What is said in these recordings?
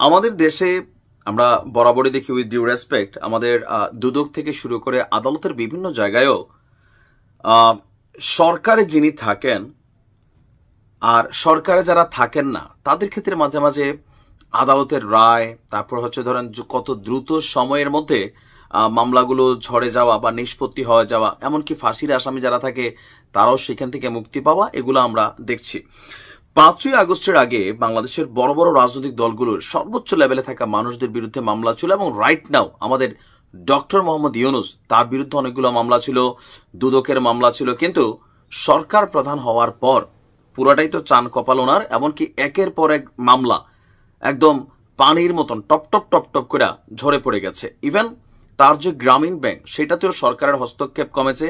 আমাদের দেশে আমরা বরাবরই দেখি উইথ ডিউ রেসপেক্ট আমাদের দুদক থেকে শুরু করে আদালতের বিভিন্ন জায়গায়ও সরকারে যিনি থাকেন আর সরকারে যারা থাকেন না তাদের ক্ষেত্রে মাঝে মাঝে আদালতের রায় তারপর হচ্ছে ধরেন কত দ্রুত সময়ের মধ্যে মামলাগুলো ঝরে যাওয়া বা নিষ্পত্তি হয়ে যাওয়া, এমনকি ফাঁসির আসামি যারা থাকে তারাও সেখান থেকে মুক্তি পাওয়া, এগুলো আমরা দেখছি। 5ই আগস্টের আগে বাংলাদেশের বড় বড় রাজনৈতিক দলগুলোর সর্বোচ্চ লেভেলে থাকা মানুষদের বিরুদ্ধে মামলা ছিল এবং রাইট নাও আমাদের ডক্টর মোহাম্মদ ইউনূস তার বিরুদ্ধে অনেকগুলো মামলা ছিল, দুদকের মামলা ছিল। কিন্তু সরকার প্রধান হওয়ার পর পুরাটাই তো চান কপাল ওনার, এমনকি একের পর এক মামলা একদম পানির মতন টপ টপ টপ টপ করে ঝরে পড়ে গেছে। ইভেন তার যে গ্রামীণ ব্যাংক সেটাতেও সরকারের হস্তক্ষেপ কমেছে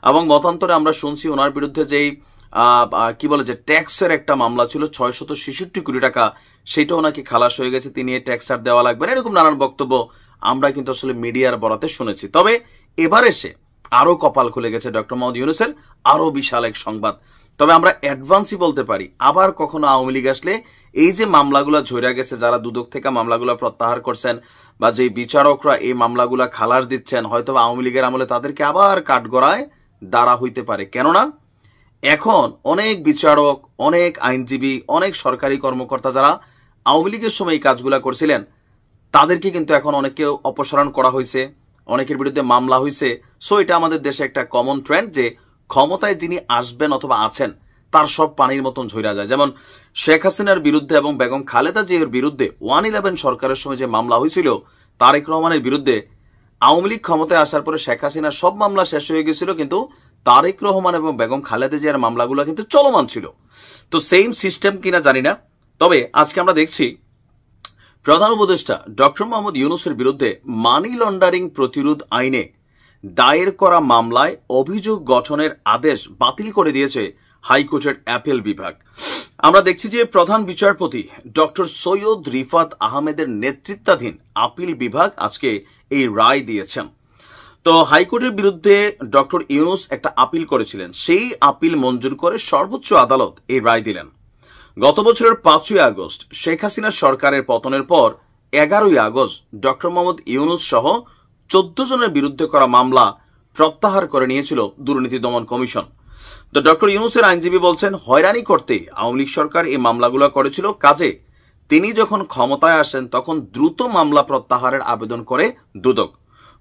এবং মতান্তরে আমরা শুনছি ওনার বিরুদ্ধে যেই কি বলে যে ট্যাক্সের একটা মামলা ছিল 666 কোটি টাকা, সেটাও নাকি খালাস হয়ে গেছে, তিনি ট্যাক্স আর দেওয়া লাগবে না, এরকম নানান বক্তব্য আমরা কিন্তু আসলে মিডিয়ার বরাতে শুনেছি। তবে এবার এসে আরো কপাল খুলে গেছে ডক্টর মোহাম্মদ ইউনূসের, আরো বিশাল এক সংবাদ। তবে আমরা অ্যাডভান্সই বলতে পারি আবার কখনো আওয়ামী লীগ আসলে এই যে মামলাগুলো ঝরে গেছে, যারা দুদক থেকে মামলাগুলো প্রত্যাহার করছেন বা যে বিচারকরা এই মামলাগুলা খালাস দিচ্ছেন, হয়তো আওয়ামী লীগের আমলে তাদেরকে আবার কাঠগড়ায় দাঁড়া হইতে পারে। কেননা এখন অনেক বিচারক, অনেক আইনজীবী, অনেক সরকারি কর্মকর্তা যারা আওয়ামী লীগের সময় এই কাজগুলা করছিলেন তাদেরকে কিন্তু এখন অনেককে অপসারণ করা হয়েছে, অনেকের বিরুদ্ধে মামলা হয়েছে। সো এটা আমাদের দেশে একটা কমন ট্রেন্ড যে ক্ষমতায় যিনি আসবেন অথবা আছেন তার সব পানির মতন ঝইরা যায়। যেমন শেখ হাসিনার বিরুদ্ধে এবং বেগম খালেদা জিয়ার বিরুদ্ধে 111 সরকারের সময় যে মামলা হয়েছিল, তারেক রহমানের বিরুদ্ধে আওয়ামী লীগ ক্ষমতায় আসার পরে শেখ হাসিনার সব মামলা শেষ হয়ে গেছিল, কিন্তু তারেক রহমান এবং বেগম খালেদা জিয়ার মামলাগুলো কিন্তু চলমান ছিল। তো সেম সিস্টেম কিনা জানি না। তবে আজকে আমরা দেখছি প্রধান উপদেষ্টা ডক্টর মোহাম্মদ ইউনূসের বিরুদ্ধে মানি লন্ডারিং প্রতিরোধ আইনে দায়ের করা মামলায় অভিযোগ গঠনের আদেশ বাতিল করে দিয়েছে হাইকোর্টের অ্যাপেল বিভাগ। আমরা দেখছি যে প্রধান বিচারপতি ডক্টর সৈয়দ রিফাত আহমেদের নেতৃত্বাধীন আপিল বিভাগ আজকে এই রায় দিয়েছেন। তো হাইকোর্টের বিরুদ্ধে ডক্টর ইউনূস একটা আপিল করেছিলেন, সেই আপিল মঞ্জুর করে সর্বোচ্চ আদালত এই রায় দিলেন। গত বছরের 5ই আগস্ট শেখ হাসিনা সরকারের পতনের পর 11ই আগস্ট ডক্টর মোহাম্মদ ইউনূস সহ 14 জনের বিরুদ্ধে করা মামলা প্রত্যাহার করে নিয়েছিল দুর্নীতি দমন কমিশন। তো ডক্টর ইউনূসের আইনজীবী বলছেন, হয়রানি করতে আওয়ামী লীগ সরকার এই মামলাগুলো করেছিল, কাজে তিনি যখন ক্ষমতায় আসেন তখন দ্রুত মামলা প্রত্যাহারের আবেদন করে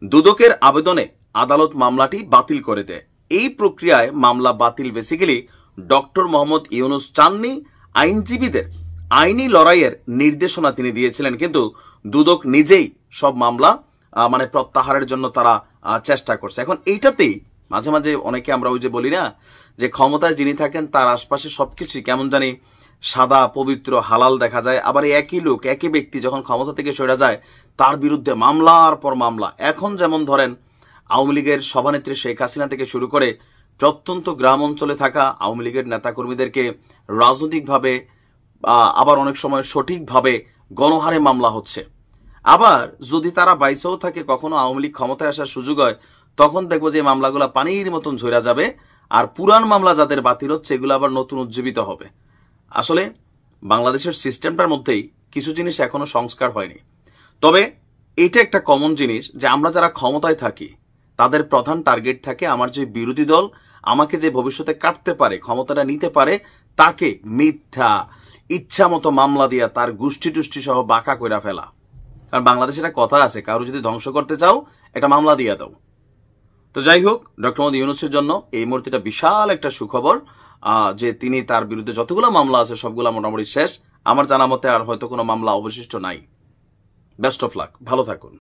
দুদকের আবেদনে আদালত মামলাটি বাতিল করে দেয়। এই প্রক্রিয়ায় মামলা বাতিল বেসিক্যালি ডক্টর মোহাম্মদ ইউনূস চাননি, আইনজীবীদের আইনি লড়াইয়ের নির্দেশনা তিনি দিয়েছিলেন, কিন্তু দুদক নিজেই সব মামলা প্রত্যাহারের জন্য তারা চেষ্টা করছে। এখন এইটাতেই মাঝে মাঝে অনেকে আমরা ওই যে বলি না যে ক্ষমতায় যিনি থাকেন তার আশপাশে সবকিছু কেমন জানি সাদা পবিত্র হালাল দেখা যায়, আবার একই লোক একই ব্যক্তি যখন ক্ষমতা থেকে সরে যায় তার বিরুদ্ধে মামলার পর মামলা। এখন যেমন ধরেন আওয়ামী লীগের সভানেত্রী শেখ হাসিনা থেকে শুরু করে প্রত্যন্ত গ্রাম অঞ্চলে থাকা আওয়ামী লীগের নেতাকর্মীদেরকে রাজনৈতিকভাবে আবার অনেক সময় সঠিকভাবে গণহারে মামলা হচ্ছে। আবার যদি তারা বাইসেও থাকে কখনো আওয়ামী লীগ ক্ষমতায় আসার সুযোগ হয়, তখন দেখবো যে মামলাগুলো পানির মতন ঝরা যাবে, আর পুরান মামলা যাদের বাতিল হচ্ছে এগুলো আবার নতুন উজ্জীবিত হবে। আসলে বাংলাদেশের সিস্টেমটার মধ্যেই কিছু জিনিস এখনো সংস্কার হয়নি। তবে এটা একটা কমন জিনিস যে আমরা যারা ক্ষমতায় থাকি তাদের প্রধান টার্গেট থাকে আমার যে বিরোধী দল আমাকে যে ভবিষ্যতে কাটতে পারে, ক্ষমতাটা নিতে পারে, তাকে মিথ্যা ইচ্ছা মতো মামলা দিয়া তার গোষ্ঠী টুষ্টি সহ বাঁকা কইরা ফেলা। কারণ বাংলাদেশে একটা কথা আছে, কারো যদি ধ্বংস করতে চাও একটা মামলা দিয়ে দাও। তো যাই হোক, ডক্টর মোহাম্মদ ইউনূসের জন্য এই মুহূর্তে বিশাল একটা সুখবর যে তিনি তার বিরুদ্ধে যতগুলো মামলা আছে সবগুলো মোটামুটি শেষ। আমার জানা মতে আর হয়তো কোনো মামলা অবশিষ্ট নাই। বেস্ট অফ লাক, ভালো থাকুন।